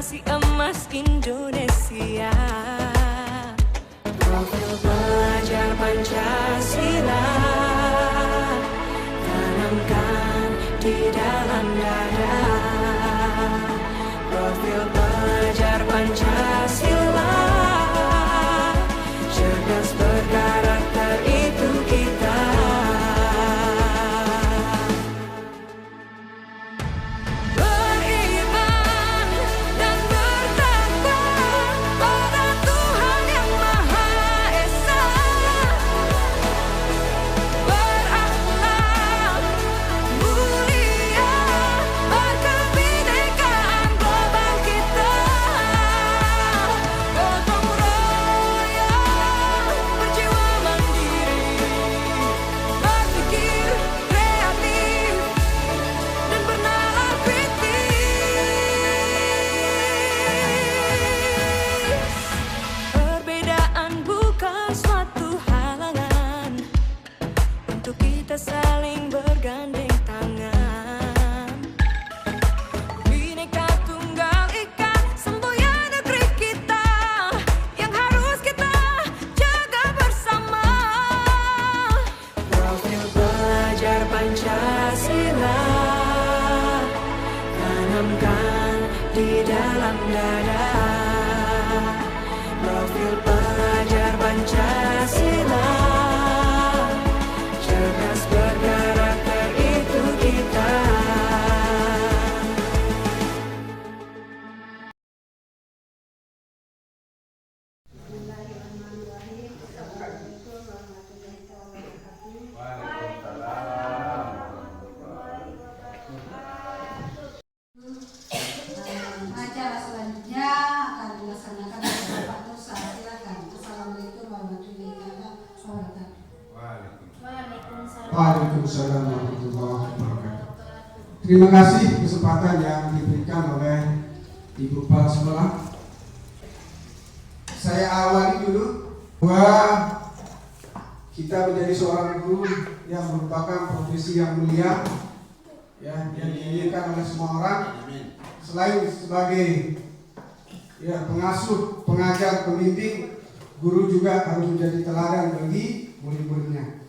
generasi emas Indonesia. Profil pelajar Pancasila tanamkan di dalam dada. Profil pelajar Pancasila, cerdas berkarakter itu kita. Beriman dan bertakwa pada Tuhan Yang Maha Esa. Berakhlak mulia, berkebinekaan global kita. Gotong royong, berjiwa mandiri, berpikir kreatif dan bernalar kritis. Perbedaan bukan suatu halangan untuk kita saling bergandeng tangan. Bhinneka Tunggal Ika, semboyan negeri kita yang harus kita jaga bersama. Profil pelajar Pancasila tanamkan di dalam dada. Profil pelajar Pancasila, cerdas berkarakter itu kita. Acara selanjutnya akan dilaksanakan oleh Bapak Nusa. Silakan. Assalamualaikum warahmatullahi wabarakatuh. Waalaikumsalam warahmatullahi wabarakatuh. Terima kasih kesempatan yang diberikan oleh Ibu Kepala Sekolah. Saya awali dulu bahwa kita menjadi seorang guru yang merupakan profesi yang mulia, ya, yang diinginkan oleh semua orang. Selain sebagai pengasuh, pengajar, pembimbing, guru juga harus menjadi teladan bagi murid-muridnya.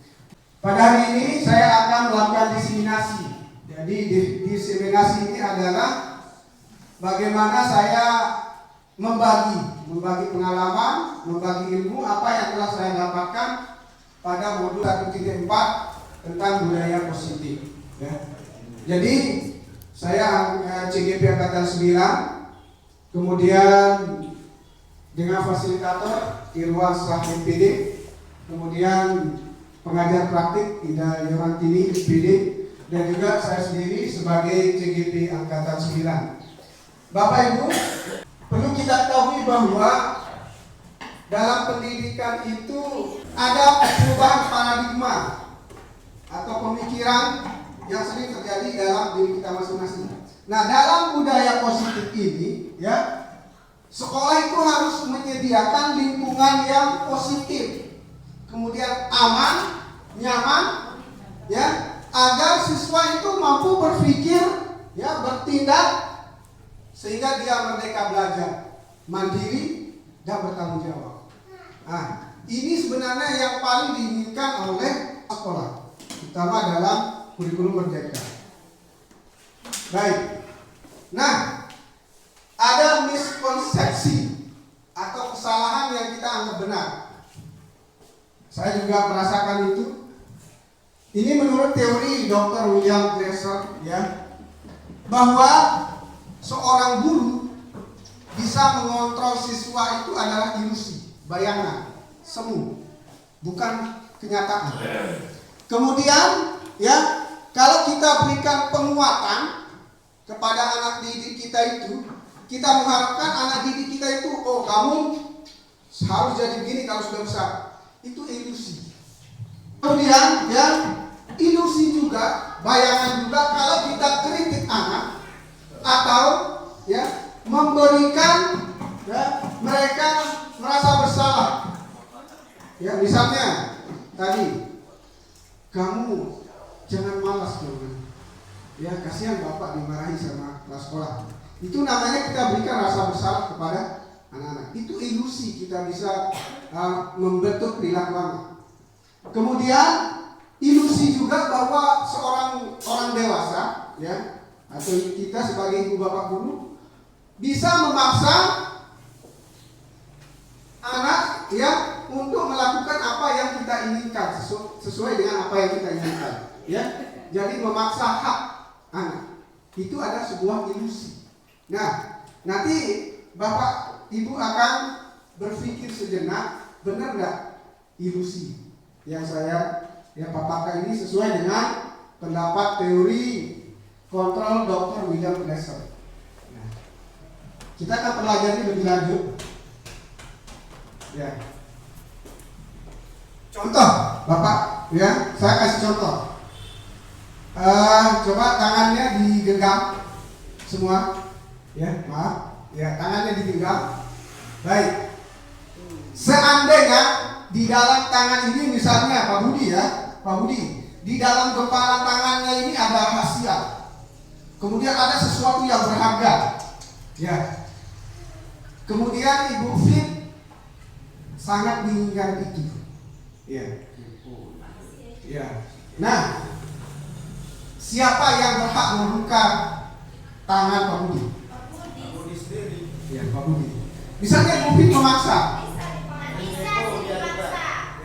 Pada hari ini saya akan melakukan diseminasi. Jadi diseminasi ini adalah bagaimana saya membagi pengalaman, membagi ilmu apa yang telah saya dapatkan pada modul 1.4 tentang budaya positif. Ya. Jadi saya CGP Angkatan 9, kemudian dengan fasilitator Irwan Slah MPD, kemudian pengajar praktik Ida Yorantini SPD, dan juga saya sendiri sebagai CGP Angkatan 9. Bapak Ibu, perlu kita ketahui bahwa dalam pendidikan itu ada perubahan paradigma atau pemikiran yang sering terjadi dalam diri kita masing-masing. Nah, dalam budaya positif ini, ya, sekolah itu harus menyediakan lingkungan yang positif, kemudian aman, nyaman, ya, agar siswa itu mampu berpikir, ya, bertindak, sehingga dia merdeka belajar, mandiri dan bertanggung jawab. Nah, ini sebenarnya yang paling diinginkan oleh sekolah, terutama dalam kurikulum merdeka. Baik. Nah, ada miskonsepsi atau kesalahan yang kita anggap benar. Saya juga merasakan itu. Ini menurut teori Dr. William Glasser, ya, bahwa seorang guru bisa mengontrol siswa itu adalah ilusi, bayangan, semu, bukan kenyataan. Kemudian, ya, kalau kita berikan penguatan kepada anak didik kita itu, kita mengharapkan anak didik kita itu, oh, kamu harus jadi begini kalau sudah besar. Itu ilusi. Kemudian, ya, ilusi juga, bayangan juga kalau kita kritik anak atau, ya, memberikan, ya, mereka merasa bersalah. Ya, misalnya tadi, kamu jangan malas dong. Ya, kasihan bapak dimarahi sama kepala sekolah. Itu namanya kita berikan rasa bersalah kepada anak-anak. Itu ilusi kita bisa membentuk perilaku anak. Kemudian ilusi juga bahwa seorang orang dewasa, ya, atau kita sebagai ibu bapak guru bisa memaksa anak, ya, untuk melakukan apa yang kita inginkan sesuai dengan apa yang kita inginkan, ya. Jadi memaksa hak anak itu ada sebuah ilusi. Nah, nanti bapak ibu akan berpikir sejenak, benar nggak ilusi yang saya paparkan ini sesuai dengan pendapat teori kontrol Dr. William Glasser. Nah, kita akan pelajari lebih lanjut. Ya. Contoh, Bapak, ya, saya kasih contoh. Coba tangannya digenggam semua, ya, maaf, ya, tangannya digenggam. Baik. Seandainya di dalam tangan ini misalnya Pak Budi, ya, Pak Budi, di dalam kepalan tangannya ini ada rahasia. Kemudian ada sesuatu yang berharga, ya. Kemudian Ibu Fit sangat menginginkan itu, ya. Ya. Nah, siapa yang berhak membuka tangan Pak Budi? Pak Budi sendiri. Ya, Pak Budi. Misalnya Ibu Fit memaksa.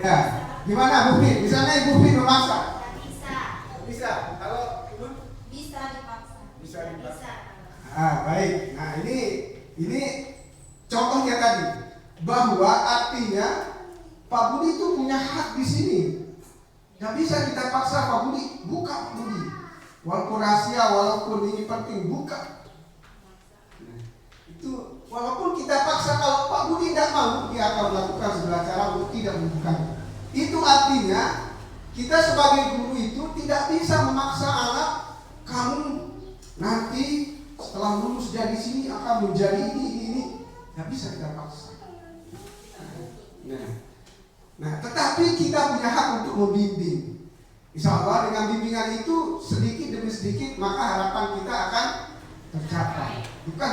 Ya, gimana Bu Fit? Misalnya Ibu Fit memaksa. Bisa. Kalau Ibu? Bisa dipaksa. Bisa dipaksa. Baik. Nah, ini contohnya tadi, bahwa artinya Pak Budi itu punya hak di sini. Gak bisa kita paksa Pak Budi, buka Pak Budi. Walaupun rahasia, walaupun ini penting, buka. Nah, itu walaupun kita paksa, kalau Pak Budi tidak mau, dia akan melakukan segala cara untuk tidak membuka. Itu artinya kita sebagai guru itu tidak bisa memaksa anak, kamu nanti setelah lulus dari sini akan menjadi ini. Gak bisa kita paksa. Nah, tetapi kita punya hak untuk membimbing. Insya Allah dengan bimbingan itu sedikit demi sedikit maka harapan kita akan tercapai, bukan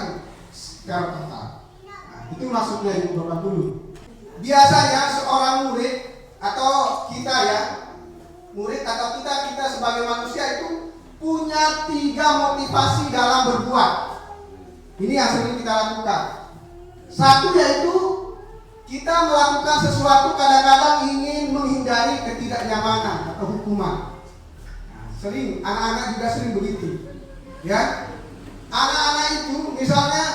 secara total. Nah, itu maksudnya Ibu Bapak dulu. Biasanya seorang murid atau kita, ya, murid atau kita sebagai manusia itu punya 3 motivasi dalam berbuat. Ini yang sering kita lakukan. Satu yaitu kita melakukan sesuatu kadang-kadang ingin menghindari ketidaknyamanan atau hukuman. Nah, sering anak-anak juga sering begitu, ya. Anak-anak itu misalnya,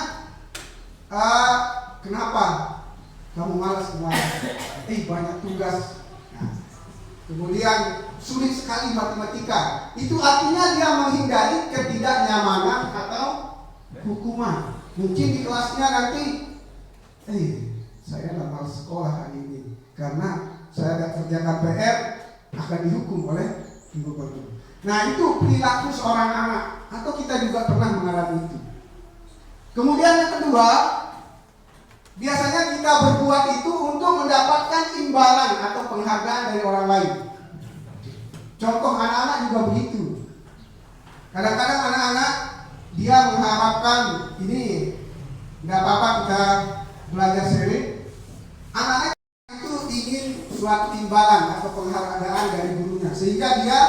kenapa kamu malas kemarin? Banyak tugas. Nah, kemudian sulit sekali matematika. Itu artinya dia menghindari ketidaknyamanan atau hukuman. Mungkin di kelasnya nanti, saya tidak malas sekolah hari ini karena saya ada kerjakan PR, akan dihukum oleh ibu guru. Nah, itu perilaku seorang anak, atau kita juga pernah mengalami itu. Kemudian yang kedua, biasanya kita berbuat itu untuk mendapatkan imbalan atau penghargaan dari orang lain. Contoh anak-anak juga begitu. Kadang-kadang anak-anak dia mengharapkan ini, nggak apa-apa kita belajar sharing. Anak-anak itu ingin suatu imbalan atau penghargaan dari gurunya, sehingga dia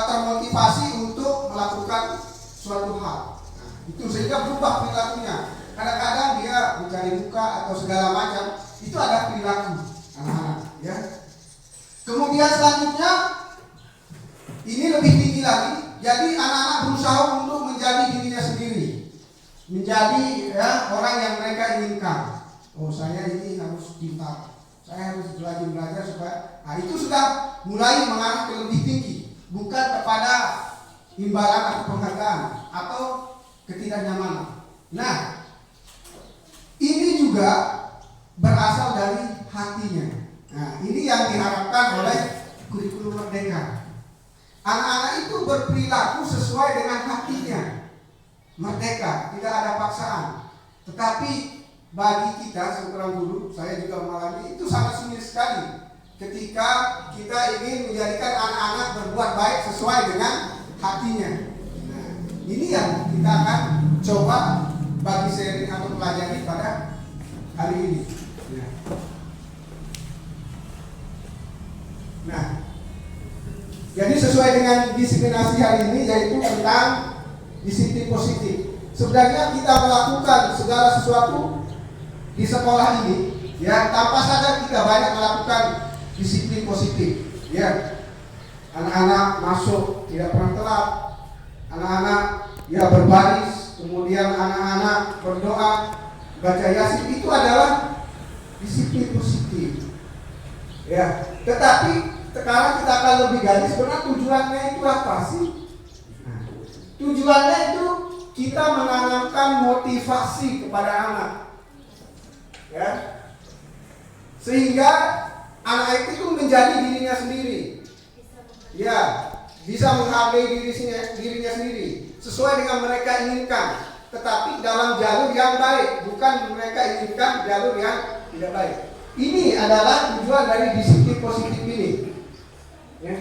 termotivasi untuk melakukan suatu hal. Nah, itu sehingga berubah perilakunya. Kadang-kadang dia mencari muka atau segala macam. Itu ada perilaku anak-anak, ya. Kemudian selanjutnya ini lebih tinggi lagi. Jadi anak-anak berusaha untuk menjadi dirinya sendiri, menjadi, ya, orang yang mereka inginkan. Oh, saya ini harus pintar, saya harus belajar supaya, nah, itu sudah mulai mengarah ke lebih tinggi, bukan kepada imbalan atau penghargaan atau ketidaknyamanan. Nah, ini juga berasal dari hatinya. Nah, ini yang diharapkan oleh kurikulum Merdeka. Anak-anak itu berperilaku sesuai dengan hatinya. Merdeka, tidak ada paksaan. Tetapi bagi kita seorang guru, saya juga mengalami itu sangat sulit sekali ketika kita ingin menjadikan anak-anak berbuat baik sesuai dengan hatinya. Nah, ini yang kita akan coba bagi sharing atau pelajari pada hari ini. Ya. Nah, jadi sesuai dengan disiplinasi hari ini yaitu tentang disiplin positif. Sebenarnya kita melakukan segala sesuatu di sekolah ini, ya tanpa sadar kita banyak melakukan disiplin positif. Ya, anak-anak masuk tidak pernah telat, anak-anak ya berbaris, kemudian anak-anak berdoa, baca yasin, itu adalah disiplin positif. Ya, tetapi sekarang kita akan lebih gali sebenarnya tujuannya itu apa sih? Nah, tujuannya itu kita menanamkan motivasi kepada anak, ya, sehingga anak itu menjadi dirinya sendiri, ya, bisa menghargai dirinya sendiri sesuai dengan mereka inginkan, tetapi dalam jalur yang baik, bukan mereka inginkan jalur yang tidak baik. Ini adalah tujuan dari disiplin positif ini. Ya.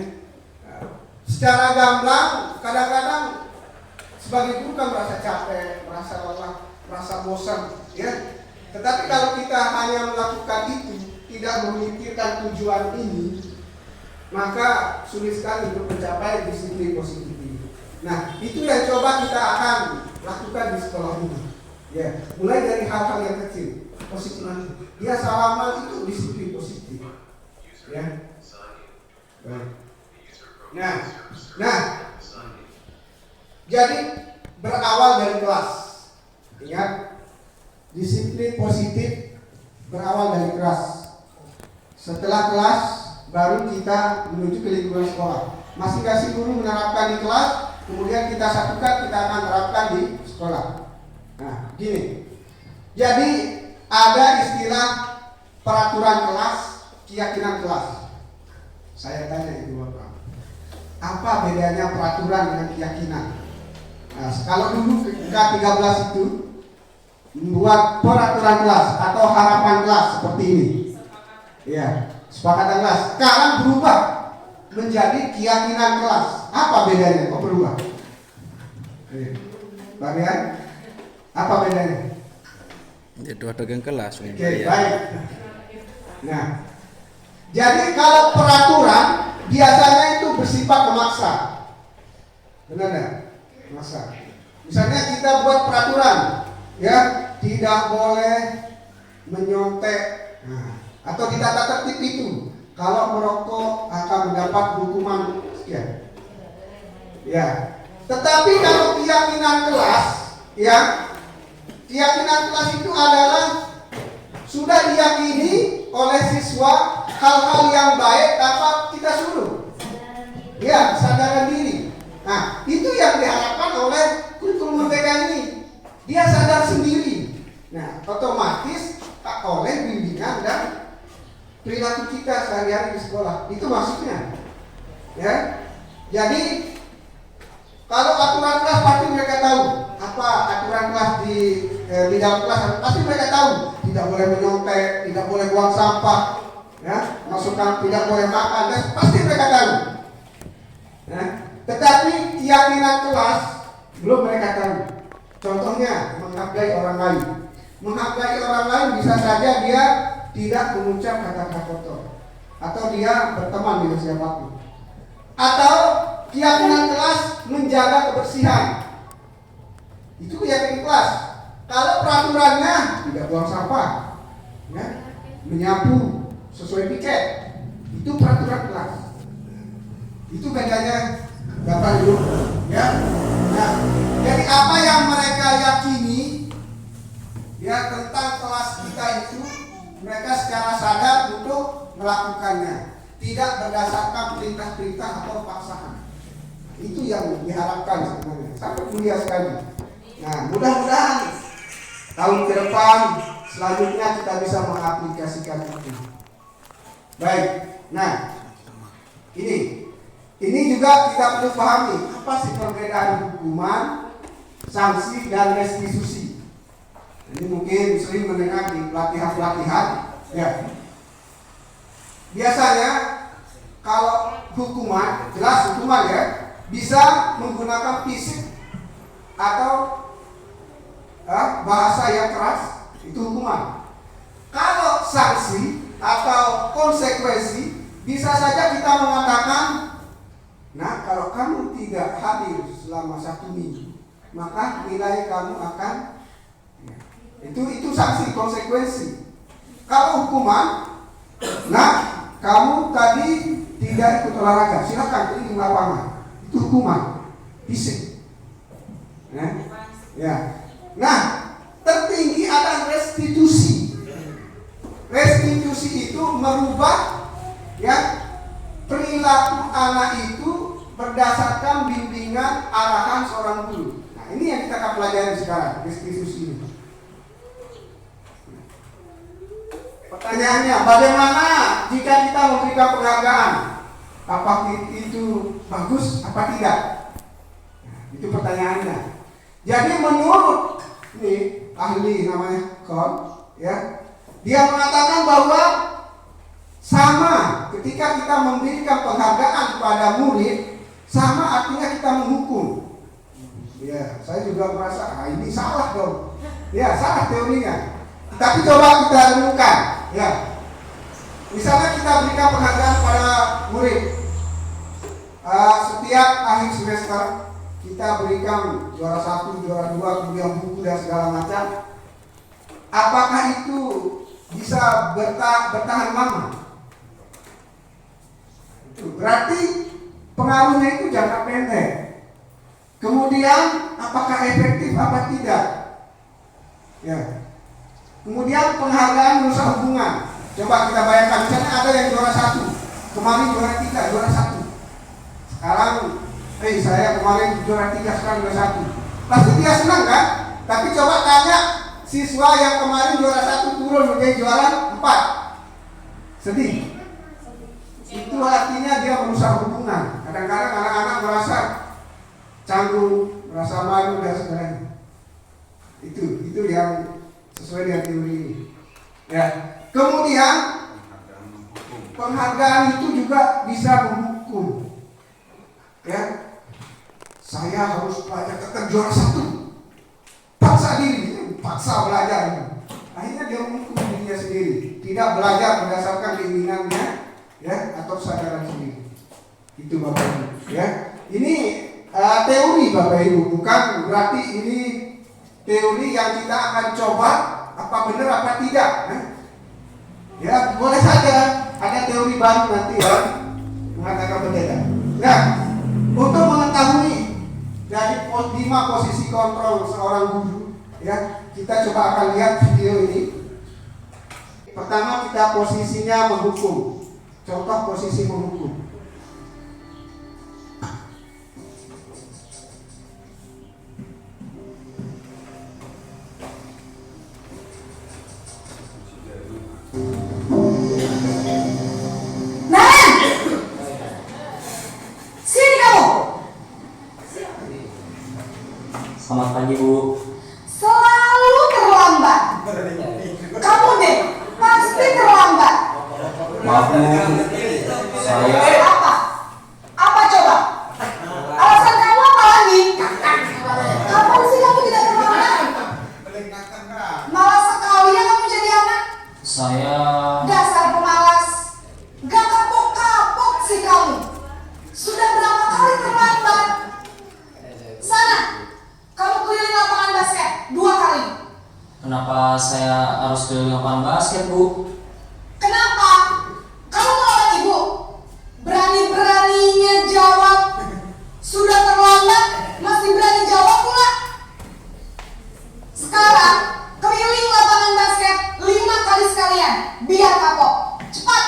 Secara gamblang, kadang-kadang sebagai guru kan merasa capek, merasa lelah, merasa bosan, ya. Tetapi kalau kita hanya melakukan itu, tidak memikirkan tujuan ini, maka sulit sekali untuk mencapai disiplin positif ini. Nah, itu yang coba kita akan lakukan di sekolah ini. Ya, mulai dari hal-hal yang kecil, positif nanti. Dia salaman itu disiplin positif. Ya. Baik. Nah, jadi berawal dari kelas. Ingat, disiplin positif berawal dari kelas. Setelah kelas, baru kita menuju ke lingkungan sekolah. Masing-masing guru menerapkan di kelas, kemudian kita satukan, kita akan terapkan di sekolah. Nah, gini. Jadi ada istilah peraturan kelas, keyakinan kelas. Saya tanya Ibu Bapak, apa bedanya peraturan dengan keyakinan? Nah, kalau dulu K13 itu membuat peraturan kelas atau harapan kelas seperti ini. Ya, sepakatan kelas. Sekarang berubah menjadi keyakinan kelas. Apa bedanya? Kok berubah? Bagian? Apa bedanya? Itu ada yang kelas. Oke, baik. Nah, jadi kalau peraturan biasanya itu bersifat memaksa. Benar nggak? Memaksa. Misalnya kita buat peraturan, ya, tidak boleh menyontek. Nah, atau di tata tertib itu, kalau merokok akan mendapat hukuman sekian. Ya. Tetapi kalau keyakinan kelas, ya, keyakinan kelas itu adalah sudah diyakini oleh siswa hal-hal yang baik tanpa kita suruh. Ya, kesadaran diri. Nah, itu yang diharapkan oleh kurikulum merdeka ini. Dia sadar sendiri. Nah, otomatis tak oleh bimbingan dan perilaku kita sehari-hari di sekolah. Itu maksudnya. Ya. Jadi kalau aturan kelas pasti mereka tahu. Apa aturan kelas di dalam kelas pasti mereka tahu. Tidak boleh menyontek, tidak boleh buang sampah, ya, masukkan, tidak boleh makan, dan pasti mereka tahu. Ya. Tetapi keyakinan kelas belum mereka tahu. Contohnya menghargai orang lain. Menghargai orang lain bisa saja dia tidak mengucap kata-kata kotor, atau dia berteman dengan siapapun. Atau keyakinan kelas menjaga kebersihan. Itu keyakinan kelas. Kalau peraturannya tidak buang sampah, ya, menyapu sesuai piket, itu peraturan kelas. Itu bedanya Bapak Ibu, ya. Nah, jadi apa yang mereka yakini, ya, tentang kelas kita itu, mereka secara sadar untuk melakukannya, tidak berdasarkan perintah-perintah atau paksaan. Itu yang diharapkan sebenarnya, sangat mulia sekali. Nah, mudah-mudahan tahun ke depan selanjutnya kita bisa mengaplikasikan itu. Baik, nah ini juga kita perlu pahami apa sih perbedaan hukuman, sanksi, dan restitusi. Ini mungkin sering mendengar di pelatihan-pelatihan, ya. Biasanya kalau hukuman, jelas hukuman, ya, bisa menggunakan fisik atau bahasa yang keras, itu hukuman. Kalau sanksi atau konsekuensi, bisa saja kita mengatakan, nah kalau kamu tidak hadir selama 1 minggu, maka nilai kamu akan, itu sanksi konsekuensi. Kalau hukuman, nah kamu tadi tidak ikut olahraga, silakan keliling lapangan, itu hukuman, fisik. Ya. Nah, tertinggi adalah restitusi. Restitusi itu merubah perilaku anak itu berdasarkan bimbingan arahan seorang guru. Nah, ini yang kita akan pelajari sekarang, restitusi ini. Pertanyaannya, bagaimana jika kita memberikan penghargaan? Apakah itu bagus apa tidak? Nah, itu pertanyaannya. Jadi menurut ini ahli namanya Kon, ya, dia mengatakan bahwa sama ketika kita memberikan penghargaan kepada murid, sama artinya kita menghukum. Ya, saya juga merasa ini salah dong. Ya, salah teorinya. Tapi coba kita renungkan, ya. Misalnya kita berikan penghargaan kepada murid. Setiap akhir semester kita berikan juara 1, juara 2, kemudian buku dan segala macam. Apakah itu bisa bertahan lama? Itu berarti pengaruhnya itu jangka pendek. Kemudian apakah efektif apa tidak? Ya. Kemudian penghargaan merusak hubungan. Coba kita bayangkan, misalnya ada yang juara 1, kemarin juara 3, juara 1. Sekarang, saya kemarin juara 3, sekarang juara 1. Pasti dia senang kan? Tapi coba tanya siswa yang kemarin juara 1 turun menjadi juara 4. Sedih. Itu artinya dia merusak hubungan. Kadang-kadang anak-anak merasa canggung, merasa malu dan sebagainya. Itu yang sesuai dengan teori ini. Ya. Kemudian penghargaan itu juga bisa menghukum. Ya. Saya harus belajar tetap juara 1. Paksa diri, paksa belajar. Akhirnya dia menghukum dirinya sendiri, tidak belajar berdasarkan keinginannya, ya, atau kesadaran sendiri. Itu Bapak Ibu. Ya. Ini teori Bapak Ibu, bukan berarti ini teori yang kita akan coba apa benar apa tidak. Ya, boleh saja ada teori baru nanti ya mengatakan berbeda. Nah, untuk mengetahui dari 5 posisi kontrol seorang guru, ya, kita coba akan lihat video ini. Pertama kita posisinya menghukum. Contoh posisi menghukum. Selamat pagi, Bu. Selalu terlambat. Kamu deh, pasti terlambat. Maaf, Bu. Saya Apa? Apa coba? Alasan kamu apa lagi? Kapan sih kamu tidak terlambat? Malas sekali ya kamu jadi anak. saya Dasar pemalas. Gak kapok-kapok sih kamu. Sudah berapa kali terlambat? Sana, kamu keliling lapangan basket 2 kali. kenapa saya harus keliling lapangan basket, Bu? Kenapa? Kamu melawan ibu? Berani-beraninya jawab. Sudah terlambat, masih berani jawab pula. Sekarang, keliling lapangan basket 5 kali sekalian. Biar kapok. Cepat.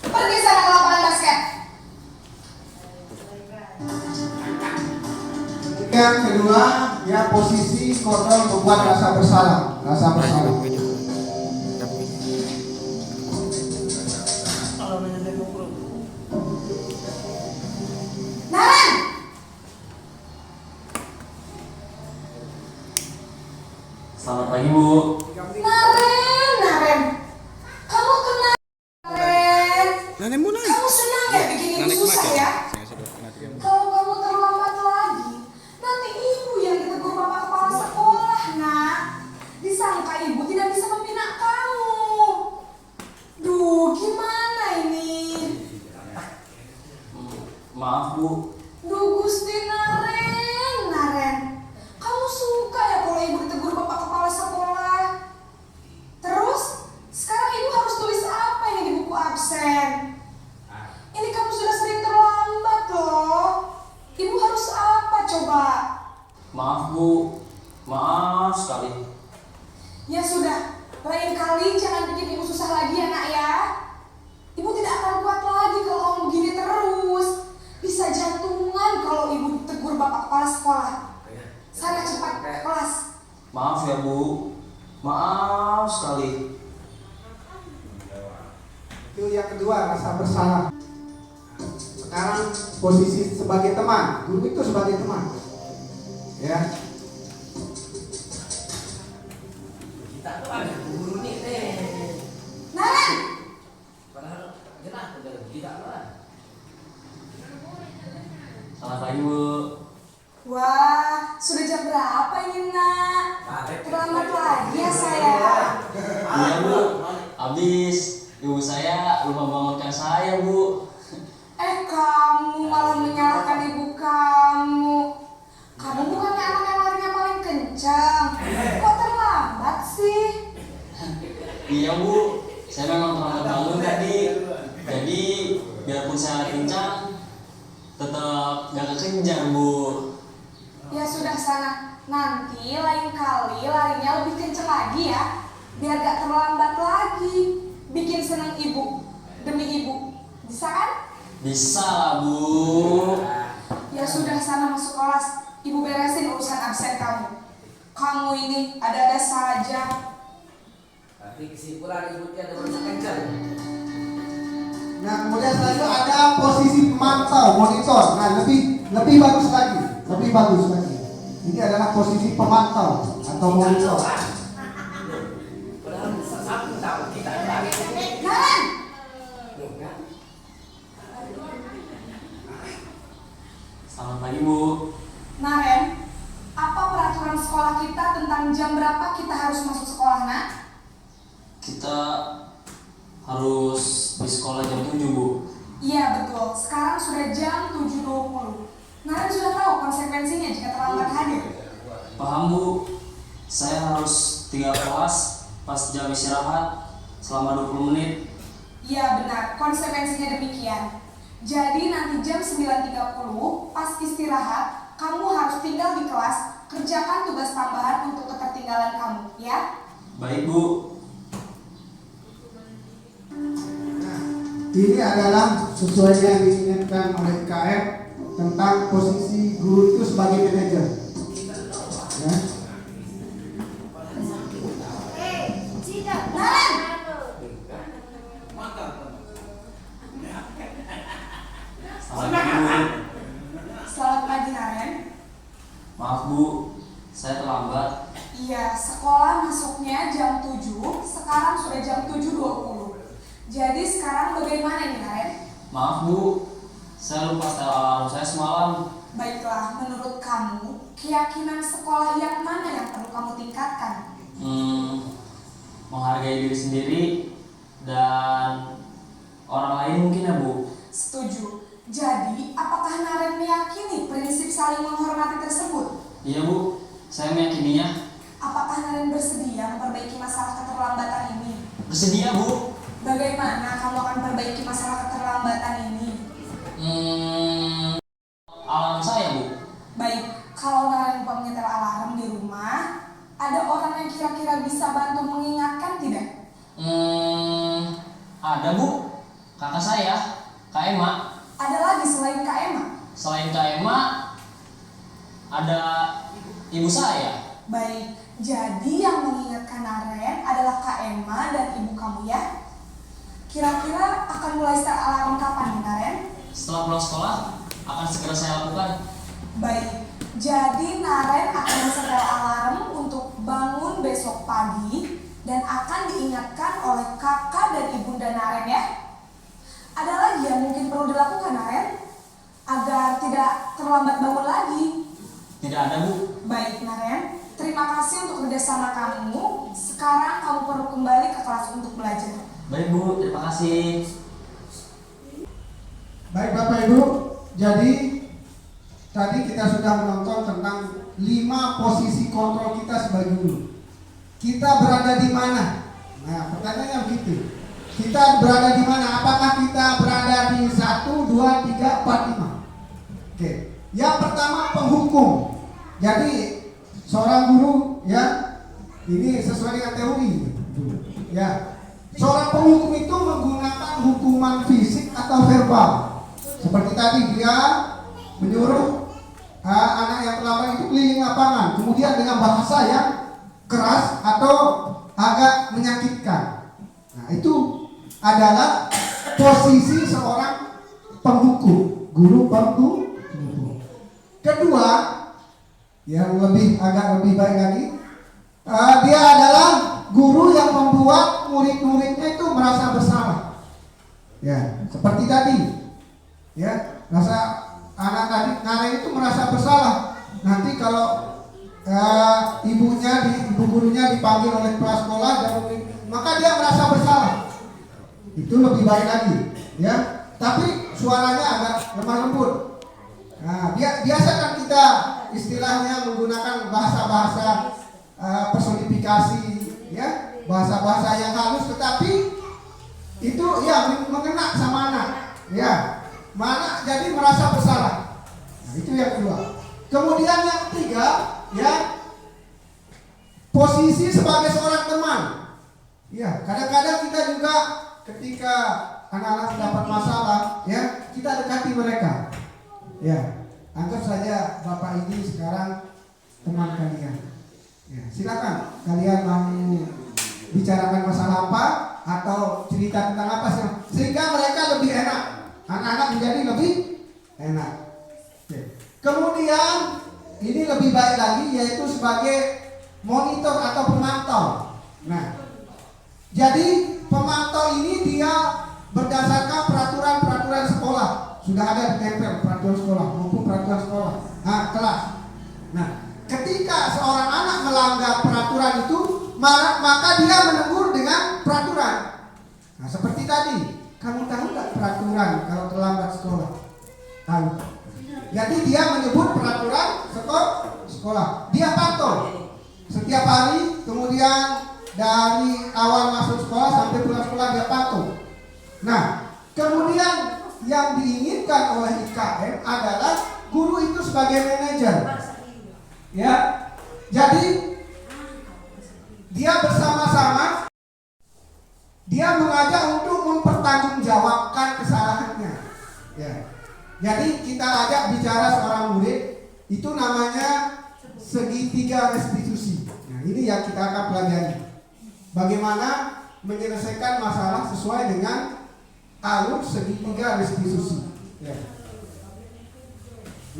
Pergi sana ke lapangan basket. Yang kedua, ya posisi kontrol membuat rasa bersalah. Rasa bersalah. Naren! Selamat pagi, Bu. Naren! Kamu kenal Naren? Nenek mau naik. Kamu senang ya bikin ibu susah ya? Kalau kamu terlambat lagi, nanti ibu yang ditegur bapak kepala sekolah, nak. Maaf Bu, maaf sekali. Ya sudah, lain kali jangan bikin ibu susah lagi ya nak ya. Ibu tidak akan kuat lagi kalau kamu begini terus. Bisa jantungan kalau ibu tegur bapak kepala sekolah. Sana cepat ke kelas. Maaf ya Bu, maaf sekali. Itu yang kedua, rasa bersalah. Sekarang posisi sebagai teman, guru itu sebagai teman. Ya. Kita tuh ada guru nih Naren, padahal kita udah kita lah. Selamat pagi Bu. wah sudah jam berapa ini nak? Terlambat lagi ya saya. Iya Bu, habis ibu saya lupa bangunkan saya Bu. Kamu malah menyalahkan ibu kamu. Kamu bukannya anak yang larinya paling kencang. Kok terlambat sih? Iya Bu, saya memang terlambat bangun tadi. Jadi biarpun saya kencang, tetap gak kekejar Bu. Ya sudah sana. Nanti lain kali larinya lebih kencang lagi ya. Biar gak terlambat lagi. Bikin senang ibu. Demi ibu. Bisa kan? Bisa lah Bu. Ya sudah sana masuk kelas. Ibu beresin urusan absen kamu. Kamu ini ada-ada saja. Tapi kesimpulan ibunya ada berusaha kencang. Nah, kemudian selanjutnya ada posisi pemantau, monitor. Nah, lebih bagus lagi, lebih bagus lagi. Ini adalah posisi pemantau atau monitor. Padahal satu tahu kita lagi. Naren! Selamat pagi Bu. Naren, apa peraturan sekolah kita tentang jam berapa kita harus masuk sekolah, nak? Kita harus di sekolah jam 7 Bu. Iya betul, sekarang sudah jam 7.20. Naren sudah tahu konsekuensinya jika terlambat hadir. Paham Bu, saya harus tinggal kelas pas jam istirahat selama 20 menit. Iya benar, konsekuensinya demikian. Jadi nanti jam 9.30 pas istirahat, kamu harus tinggal di kelas, kerjakan tugas tambahan untuk ketertinggalan kamu, ya? Baik Bu. Ini adalah sesuai yang diinginkan oleh KM tentang posisi guru itu sebagai manajer. Ya. Naren! Selamat pagi Bu. Selamat pagi Naren. Maaf Bu, saya terlambat. Iya, sekolah masuknya jam 7, sekarang sudah jam 7.20. Jadi sekarang bagaimana nih Naren? Maaf Bu, saya lupa setel alarm saya semalam. Baiklah, menurut kamu, keyakinan sekolah yang mana yang perlu kamu tingkatkan? Menghargai diri sendiri dan orang lain mungkin ya Bu. Setuju. Jadi, apakah Naren meyakini prinsip saling menghormati tersebut? Iya Bu, saya meyakininya. Apakah Naren bersedia memperbaiki masalah keterlambatan ini? Bersedia Bu. Bagaimana kamu akan perbaiki masalah keterlambatan ini? Alarm saya Bu. Baik, kalau Naren lupa menyetel alarm di rumah, ada orang yang kira-kira bisa bantu mengingatkan tidak? Ada Bu, kakak saya, Kak Emma. Ada lagi selain Kak Emma? Selain Kak Emma, ada ibu saya. Baik, jadi yang mengingatkan Naren adalah Kak Emma dan ibu kamu ya? Kira-kira akan mulai start alarm kapan nih Naren? Setelah pulang sekolah, akan segera saya lakukan. Baik, jadi Naren akan setel alarm untuk bangun besok pagi dan akan diingatkan oleh kakak dan ibunda Naren ya. Ada lagi yang mungkin perlu dilakukan Naren agar tidak terlambat bangun lagi? Tidak ada Bu. Baik Naren, terima kasih untuk kerjasama kamu. Sekarang kamu perlu kembali ke kelas untuk belajar. Baik Bu, terima kasih. Baik Bapak Ibu, jadi tadi kita sudah menonton tentang 5 posisi kontrol kita sebagai guru. Kita berada di mana? Nah, pertanyaannya begitu. Kita berada di mana? Apakah kita berada di 1, 2, 3, 4, 5? Oke. Yang pertama penghukum. Jadi seorang guru ya, ini sesuai dengan teori ya. Seorang penghukum itu menggunakan hukuman fisik atau verbal. Seperti tadi dia menyuruh anak yang terlambat itu keliling lapangan, kemudian dengan bahasa yang keras atau agak menyakitkan. Nah, itu adalah posisi seorang penghukum, guru penghukum. Kedua, yang agak lebih baik lagi, dia adalah guru yang membuat murid-muridnya itu merasa bersalah. Ya, seperti tadi, ya, rasa anak tadi Nara itu merasa bersalah. Nanti kalau ibu gurunya dipanggil oleh kepala sekolah dan maka dia merasa bersalah. Itu lebih baik lagi, ya. Tapi suaranya agak lemah lembut. Nah, biasakan kita istilahnya menggunakan bahasa-bahasa personifikasi, ya, bahasa-bahasa yang halus, tetapi itu ya mengena sama anak, ya. Mana jadi merasa bersalah. Nah, itu yang kedua. Kemudian yang ketiga, ya, posisi sebagai seorang teman. Ya, kadang-kadang kita juga ketika anak-anak mendapat masalah, ya, kita dekati mereka. Ya, anggap saja Bapak ini sekarang teman kalian. Ya, silakan kalian mau bicarakan masalah apa atau cerita tentang apa sih, sehingga mereka lebih enak. Anak-anak menjadi lebih enak. Oke. Kemudian ini lebih baik lagi, yaitu sebagai monitor atau pemantau. Nah, jadi pemantau ini dia berdasarkan peraturan-peraturan sekolah. Sudah ada ditempel peraturan sekolah maupun peraturan sekolah. Nah, kelas. Nah, ketika seorang anak melanggar peraturan itu, maka dia menegur dengan peraturan. Nah, seperti tadi, kamu tahu nggak peraturan kalau terlambat sekolah? Tahu. Jadi dia menyebut peraturan sekolah. Dia pantau setiap hari, kemudian dari awal masuk sekolah sampai pulang sekolah dia pantau. Nah, kemudian yang diinginkan oleh IKM adalah guru itu sebagai manajer. Ya. Jadi dia bersama-sama dia mengajak untuk mempertanggungjawabkan kesalahannya. Ya. Jadi kita ajak bicara seorang murid, itu namanya segitiga restitusi. Nah, ini yang kita akan pelajari. Bagaimana menyelesaikan masalah sesuai dengan alur segitiga restitusi. Ya.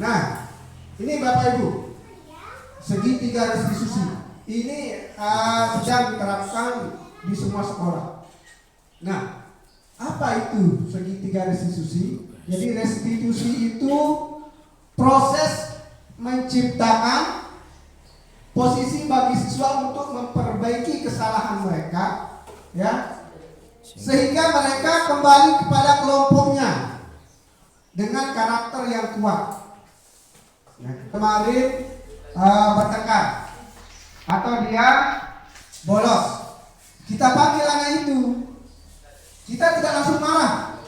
Nah, ini Bapak Ibu, segitiga restitusi ini sedang diterapkan di semua sekolah. Nah, apa itu segitiga restitusi? Jadi restitusi itu proses menciptakan posisi bagi siswa untuk memperbaiki kesalahan mereka, ya, sehingga mereka kembali kepada kelompoknya dengan karakter yang kuat. Ya, kemarin bertengkar atau dia bolos, kita panggil anak itu, kita tidak langsung marah,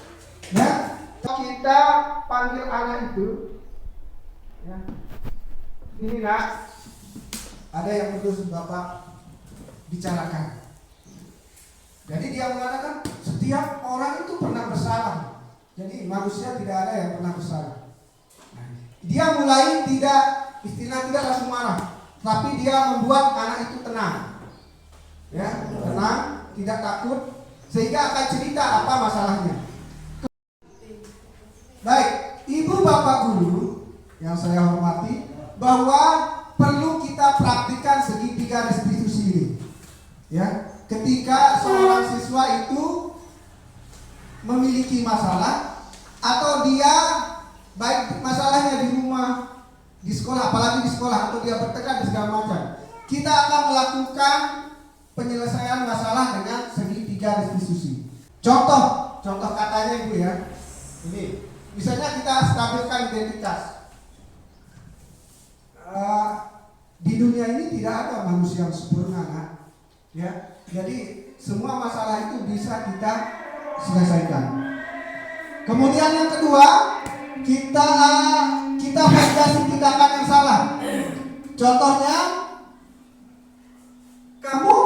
ya. Kita panggil anak itu, ya. Ini nak, ada yang perlu Bapak bicarakan. Jadi dia mengatakan setiap orang itu pernah bersalah. Jadi manusia tidak ada yang pernah bersalah. Nah, dia mulai tidak langsung marah, tapi dia membuat anak itu tenang, ya, tenang, tidak takut, sehingga akan cerita apa masalahnya. Baik, Ibu Bapak Guru yang saya hormati, bahwa perlu kita praktikkan segitiga restitusi ini. Ya, ketika seorang siswa itu memiliki masalah atau dia baik masalahnya di rumah, di sekolah, apalagi di sekolah, atau dia bertengkar di segala macam, kita akan melakukan penyelesaian masalah dengan segitiga restitusi. Contoh katanya Ibu ya. Ini misalnya kita stabilkan identitas. Di dunia ini tidak ada manusia yang sempurna, kan? Ya. Jadi semua masalah itu bisa kita selesaikan. Kemudian yang kedua, kita validasi tindakan yang salah. Contohnya, kamu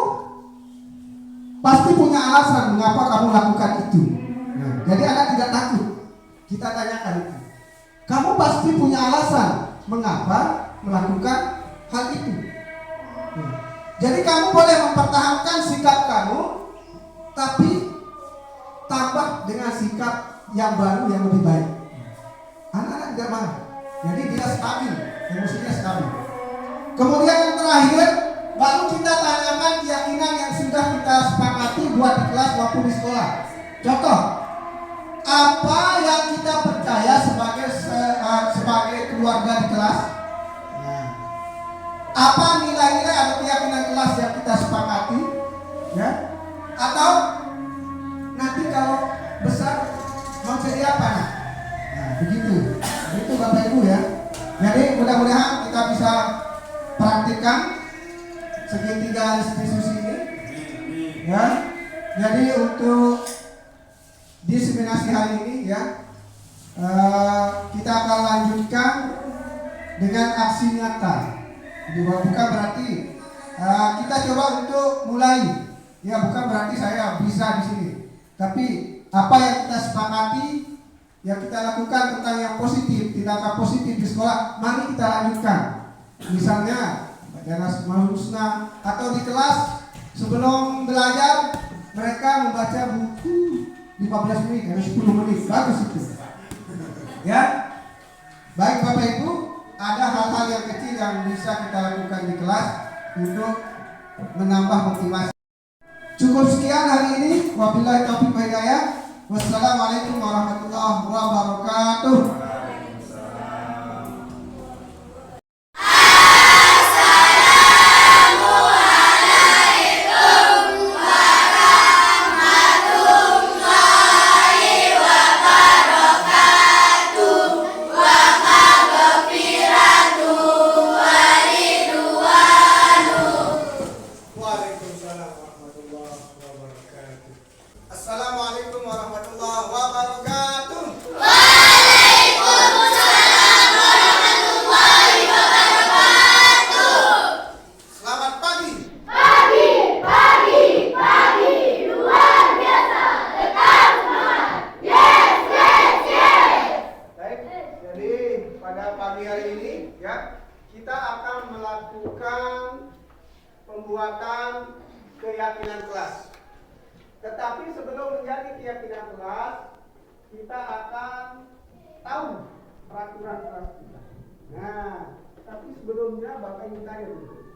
pasti punya alasan mengapa kamu lakukan itu. Nah, jadi anak tidak takut. Kita tanyakan itu. Kamu pasti punya alasan mengapa melakukan hal itu. Nah, jadi kamu boleh mempertahankan sikap kamu, tapi tambah dengan sikap yang baru yang lebih baik. Anak-anak tidak marah. Jadi dia stabil, emosinya stabil. Kemudian yang terakhir, baru kita tanyakan keyakinan yang sudah kita sepakati buat di kelas maupun di sekolah. Contoh, apa yang kita percaya sebagai keluarga di kelas? Nah, apa nilai-nilai atau keyakinan kelas yang kita sepakati? Ya? Atau nanti kalau besar mau jadi apa? Nah, begitu. Itu Bapak Ibu ya. Jadi mudah-mudahan kita bisa praktikkan segitiga diskusi ini. Ya. Jadi untuk diseminasi hari ini ya, kita akan lanjutkan dengan aksi nyata. Jadi bukan berarti kita coba untuk mulai. Ya, bukan berarti saya bisa di sini. Tapi apa yang kita sepakati, yang kita lakukan tentang yang positif, tindakan positif di sekolah, mari kita lanjutkan. Misalnya baca Asmaul Husna, atau di kelas sebelum belajar mereka membaca buku 15 menit atau 10 menit, bagus itu. Ya, baik Bapak Ibu, ada hal-hal yang kecil yang bisa kita lakukan di kelas untuk menambah motivasi. Cukup sekian hari ini. Wabillahi taufiq wal hidayah. Wassalamualaikum warahmatullahi wabarakatuh. Assalamualaikum warahmatullahi wabarakatuh. Waalaikumsalam warahmatullahi wabarakatuh. Selamat pagi. Pagi, luar biasa. Tetap semangat. Yes. Baik, jadi pada pagi hari ini ya, kita akan melakukan pembuatan keyakinan kelas. Tetapi sebelum menjadi keyakinan kelas, kita akan tahu peraturan kelas kita. Nah, tapi sebelumnya Bapak ingin tanya dulu.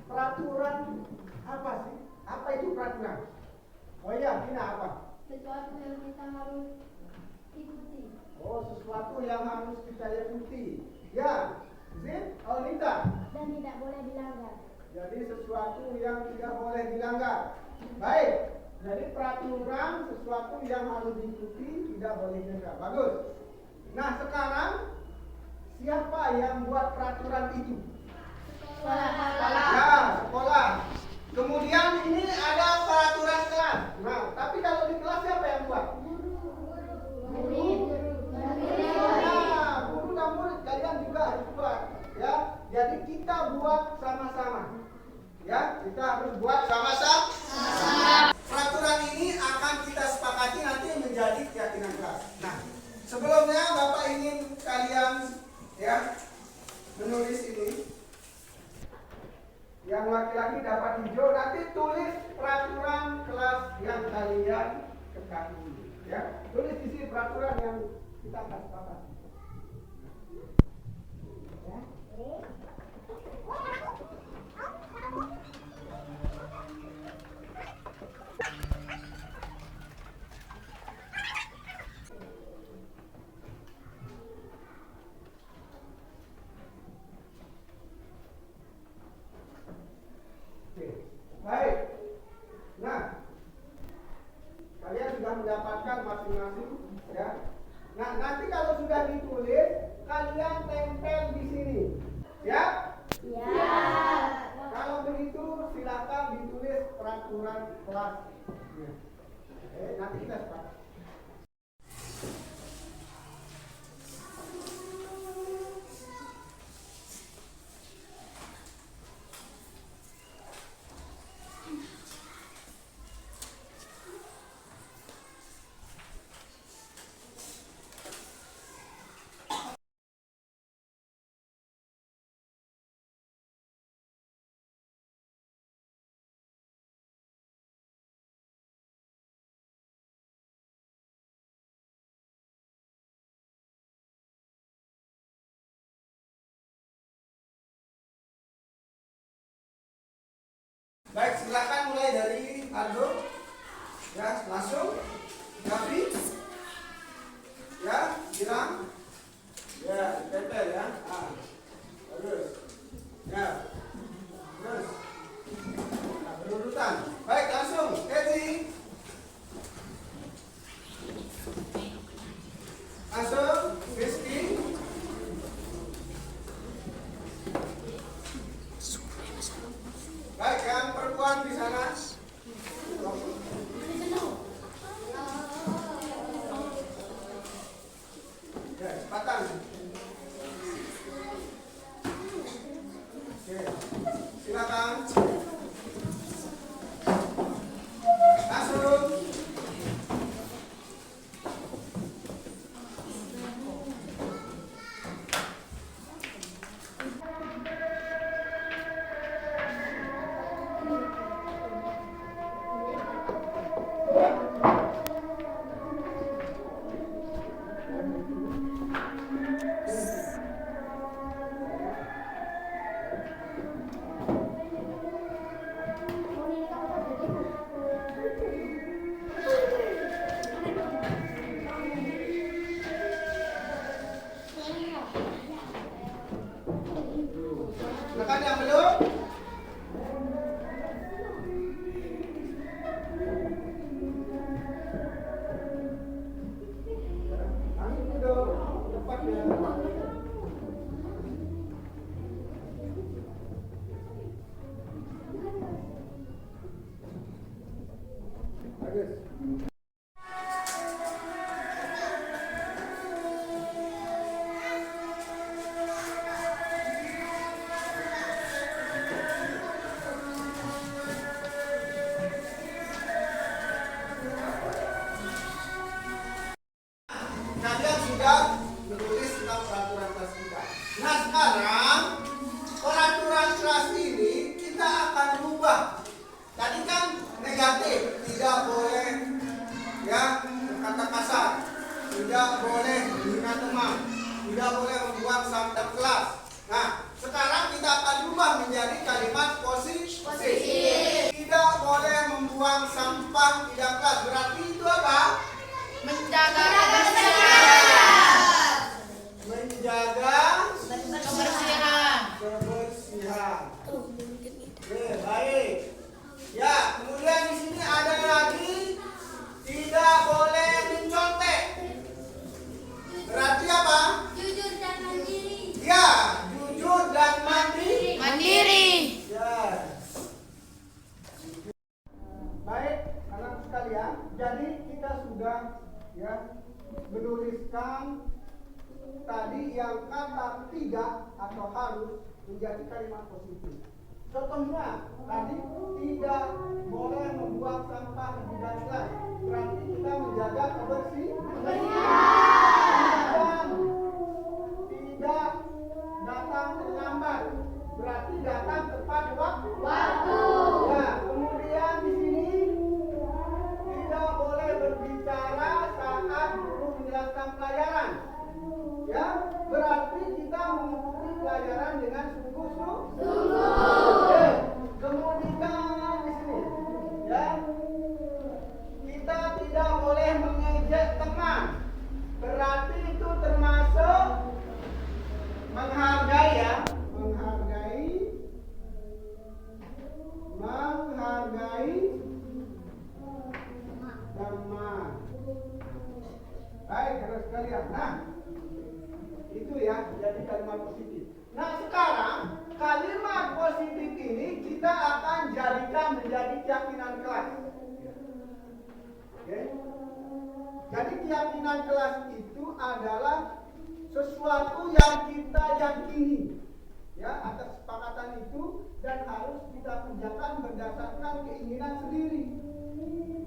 Peraturan apa sih? Apa itu peraturan? Oh iya, Dina apa? Sesuatu yang kita harus ikuti. Oh, sesuatu yang harus kita ikuti. Ya, Zin, oh Nita. Dan tidak boleh dilanggar. Jadi sesuatu yang tidak boleh dilanggar. Baik. Jadi peraturan sesuatu yang harus diikuti, tidak boleh dilanggar. Bagus. Nah, sekarang siapa yang buat peraturan itu? Sekolah. Ya, sekolah. Kemudian ini ada peraturan kelas. Nah, tapi kalau di kelas siapa yang buat? Guru. Ya, guru dan murid kalian juga harus buat. Ya, jadi kita buat sama-sama. Ya, kita harus buat sama-sama. Peraturan ini akan kita sepakati nanti menjadi keyakinan kelas. Nah, sebelumnya Bapak ingin kalian ya menulis ini. Yang laki-laki dapat hijau, nanti tulis peraturan kelas yang kalian ketahui. Ya, tulis di sini peraturan yang kita akan sepakati. Ya. Baik. Nah, kalian sudah mendapatkan masing-masing, ya. Nah, nanti kalau sudah ditulis, kalian tempel di sini, ya. Kalau begitu, silakan ditulis peraturan kelas. Ya. Nanti kita sepakat. Baik, silakan mulai dari Ardo. Ya, langsung. Tapi ya, bilang. Ya, tempel ya. Ah. Terus. Ya. Terus. Nah, berurutan. Baik, langsung. Ezi. Langsung. Rizky. Baik, yang perempuan di sana. Ya, cepatan. Oke, silakan. Langsung. Silakan yang belum. Angin dulu, cepat ya. Bagus. Kalian sudah menulis tentang peraturan kelas kita. Nah sekarang peraturan kelas ini kita akan rubah. Tadi kan negatif, tidak boleh ya berkata kasar, tidak boleh menghina teman, tidak boleh membuang sampah kelas. Nah sekarang kita akan rubah menjadi kalimat positif. Tidak boleh membuang sampah tidak kelas. Berarti itu apa? Menjaga kebersihan. Oke, baik. Ya, kemudian di sini ada lagi tidak boleh mencontek. Berarti apa? jujur dan mandiri. Ya, jujur dan mandiri. Ya. Baik, anak sekalian, jadi kita sudah ya menuliskan tadi yang kata tidak atau harus menjadi kalimat positif. Contohnya tadi tidak boleh membuang sampah di kelas. Berarti kita menjaga kebersihan. Tidak datang terlambat. Berarti datang tepat waktu. Ya, kemudian di sini tidak boleh berbicara saat guru menjelaskan pelajaran. Ya, berarti kita mengikuti pelajaran dengan sungguh-sungguh. Kemudian di sini, ya, kita tidak boleh mengejek teman. Berarti itu termasuk menghargai ya, menghargai teman. Baik, terus sekalian. Nah, itu ya jadi kalimat positif. Nah sekarang kalimat positif ini kita akan jadikan menjadi keyakinan kelas. Oke? Jadi keyakinan kelas itu adalah sesuatu yang kita yakini ya atas kesepakatan itu dan harus kita kerjakan berdasarkan keinginan sendiri.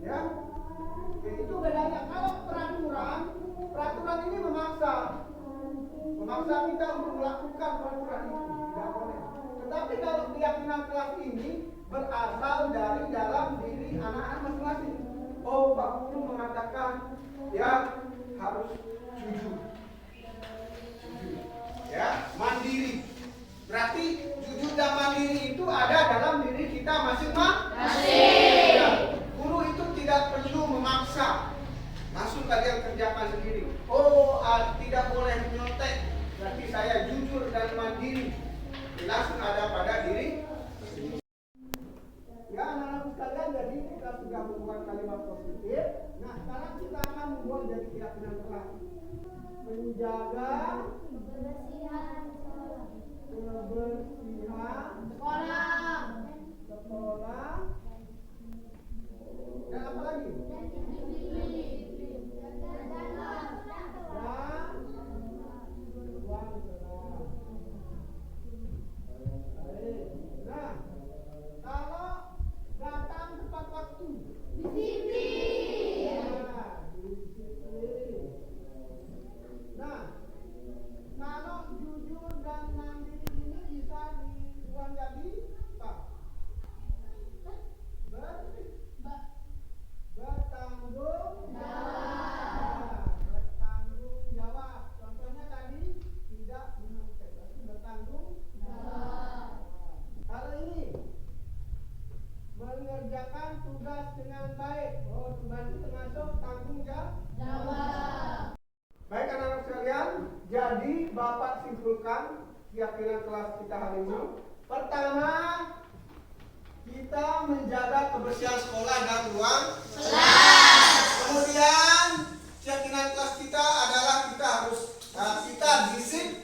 Ya. Oke, itu bedanya. Kalau peraturan ini memaksa kita untuk melakukan peraturan itu, tidak boleh. Tetapi kalau keyakinan kelas ini berasal dari dalam diri anak-anak masing-masing. Oh, Pak Guru mengatakan ya harus jujur, ya mandiri. Berarti jujur dan mandiri itu ada dalam diri kita masing-masing. paksa. Langsung kalian kerjakan sendiri. Oh, tidak boleh menyontek. Berarti saya jujur dan mandiri. Langsung ada pada diri. Ya, anak-anak sekalian, jadi kita sudah membuat kalimat positif. Nah, sekarang kita akan membuat jadi keyakinan kelas. Menjaga kebersihan sekolah dan apa lagi? Nah, kalau datang tepat waktu, disiplin. Nah, kalau jujur dan mandiri ini bisa diubah jadi apa? Bertanggung jawab. Bertanggung jawab. Contohnya tadi tidak menyontek, berarti bertanggung jawab. Kalau ini mengerjakan tugas dengan baik. Oh, berarti termasuk tanggung jawab. Baik anak-anak sekalian, jadi Bapak simpulkan keyakinan kelas kita hari ini. Pertama, kita menjaga kebersihan sekolah dan ruang kelas. Kemudian keyakinan kelas kita adalah kita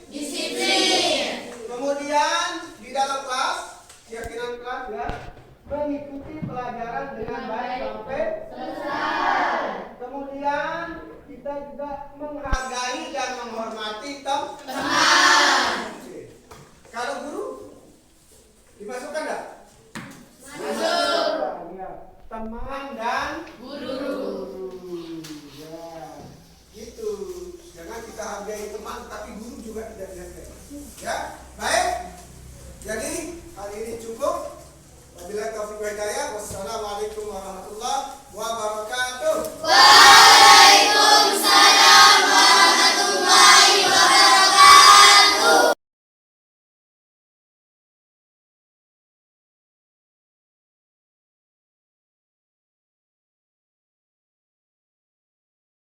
disiplin. Kemudian di dalam kelas keyakinan kelas ya mengikuti pelajaran dengan baik sampai selesai. Kemudian kita juga menghargai dan menghormati teman.